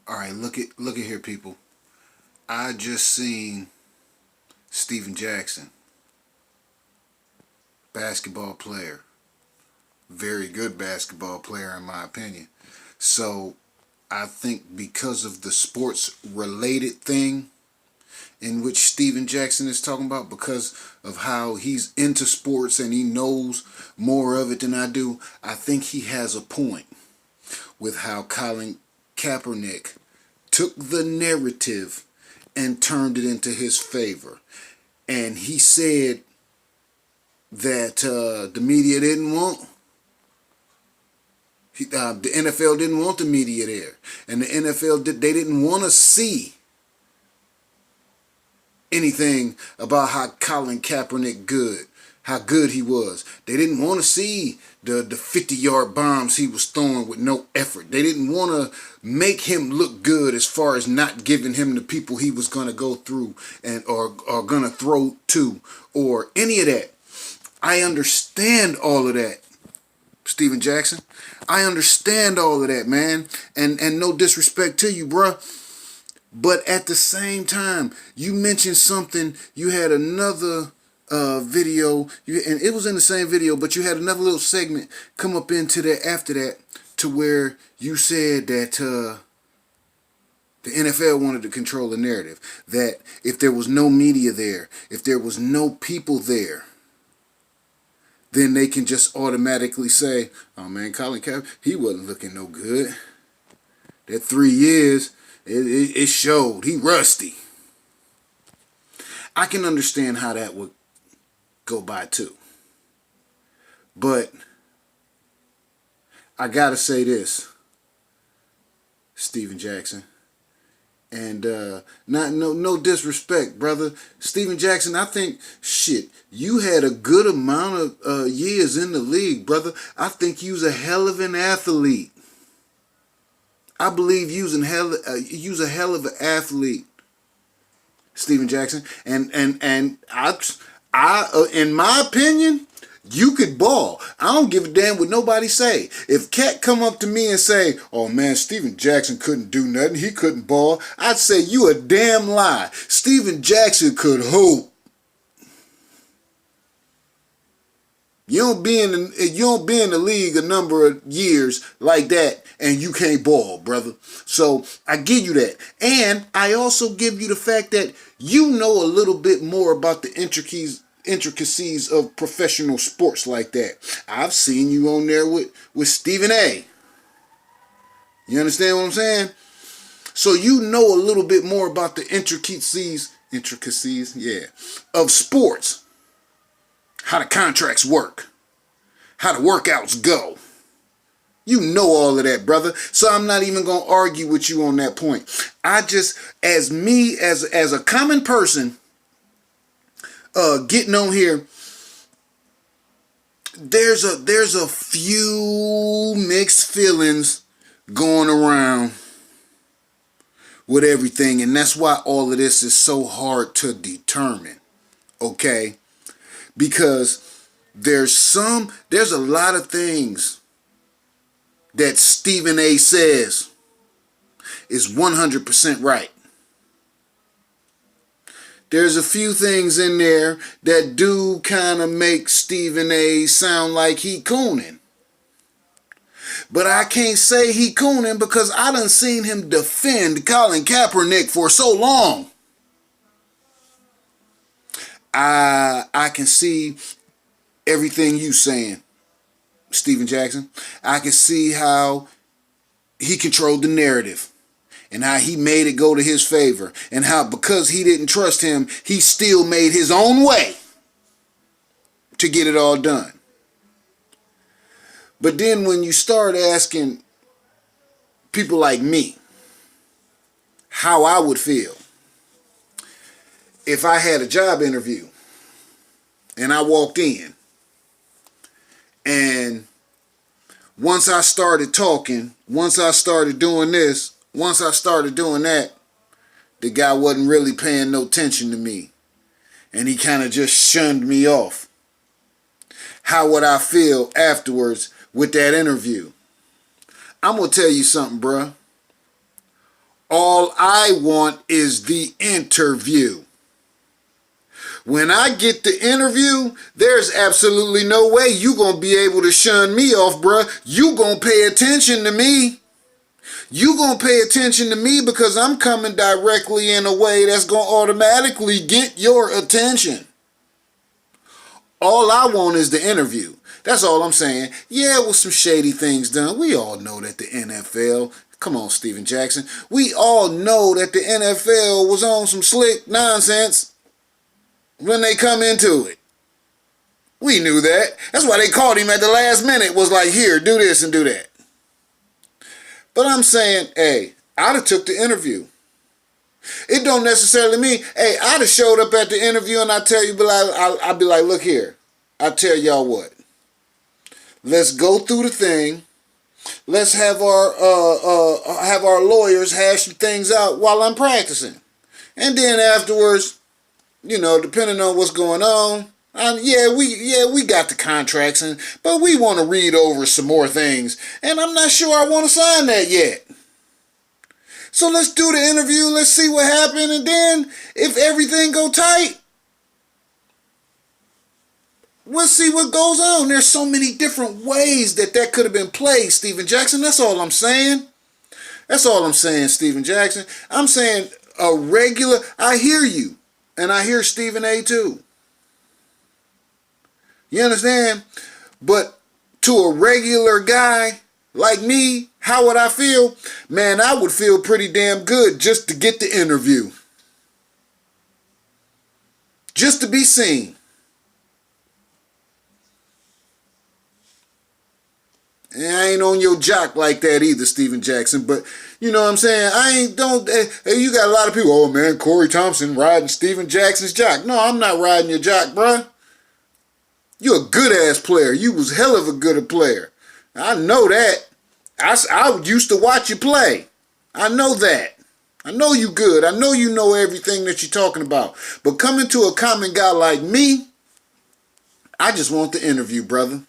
All right, look at here, people. I just seen Stephen Jackson, basketball player, very good basketball player in my opinion. So I think because of the sports related thing in which Stephen Jackson is talking about, because of how he's into sports and he knows more of it than I do, I think he has a point with how Colin Kaepernick took the narrative and turned it into his favor. And he said that the media didn't want, the NFL didn't want the media there. And the NFL, they didn't want to see anything about how Colin Kaepernick how good he was. They didn't want to see the 50-yard bombs he was throwing with no effort. They didn't want to make him look good as far as not giving him the people he was going to go through and or going to throw to or any of that. I understand all of that, Stephen Jackson. I understand all of that, man. And no disrespect to you, bruh. But at the same time, you mentioned something. You had another video, and it was in the same video, but you had another little segment come up into that after that, to where you said that the NFL wanted to control the narrative. That if there was no media there, if there was no people there, then they can just automatically say, "Oh man, Colin Kaepernick, he wasn't looking no good. That 3 years, it showed. He rusty." I can understand how that would go by too. But I gotta say this, Stephen Jackson. And no disrespect, brother. Stephen Jackson, I think, shit, you had a good amount of years in the league, brother. I think you was a hell of an athlete. I believe you's a hell of an athlete, Stephen Jackson. And I in my opinion, you could ball. I don't give a damn what nobody say. If Cat come up to me and say, "Oh man, Stephen Jackson couldn't do nothing. He couldn't ball," I'd say, "You a damn lie. Stephen Jackson could hoop." You don't be in the league a number of years like that and you can't ball, brother. So I give you that. And I also give you the fact that you know a little bit more about the intricacies of professional sports like that. I've seen you on there with Stephen A. You understand what I'm saying? So you know a little bit more about the intricacies, yeah, of sports. How the contracts work. How the workouts go. You know all of that, brother. So I'm not even going to argue with you on that point. I just, as a common person, getting on here, there's a few mixed feelings going around with everything, and that's why all of this is so hard to determine, okay? Because there's a lot of things that Stephen A says is 100% right. There's a few things in there that do kind of make Stephen A sound like he cooning. But I can't say he cooning because I done seen him defend Colin Kaepernick for so long. I can see everything you saying, Stephen Jackson. I can see how he controlled the narrative and how he made it go to his favor, and how because he didn't trust him, he still made his own way to get it all done. But then when you start asking people like me how I would feel if I had a job interview and I walked in, and once I started talking, once I started doing this, once I started doing that, the guy wasn't really paying no attention to me, and he kind of just shunned me off. How would I feel afterwards with that interview? I'm going to tell you something, bruh. All I want is the interview. When I get the interview, there's absolutely no way you gonna be able to shun me off, bruh. You gonna pay attention to me. You gonna pay attention to me because I'm coming directly in a way that's gonna automatically get your attention. All I want is the interview. That's all I'm saying. Yeah, with some shady things done. We all know that the NFL, come on, Stephen Jackson. We all know that the NFL was on some slick nonsense when they come into it. We knew that. That's why they called him at the last minute. Was like, here, do this and do that. But I'm saying, hey, I'd have took the interview. It don't necessarily mean, hey, I'd have showed up at the interview and I tell you, I'd be like, look here. I tell y'all what. Let's go through the thing. Let's have our lawyers hash some things out while I'm practicing. And then afterwards, you know, depending on what's going on, we got the contracts, but we want to read over some more things, and I'm not sure I want to sign that yet. So let's do the interview. Let's see what happened, and then if everything go tight, we'll see what goes on. There's so many different ways that could have been played, Stephen Jackson. That's all I'm saying. That's all I'm saying, Stephen Jackson. I'm saying a regular. I hear you. And I hear Stephen A. too. You understand? But to a regular guy like me, how would I feel? Man, I would feel pretty damn good just to get the interview. Just to be seen. And I ain't on your jock like that either, Stephen Jackson. But you know what I'm saying? You got a lot of people, oh man, Corey Thompson riding Stephen Jackson's jock. No, I'm not riding your jock, bruh. You're a good ass player. You was hell of a good player. I know that. I used to watch you play. I know that. I know you good. I know you know everything that you're talking about. But coming to a common guy like me, I just want the interview, brother.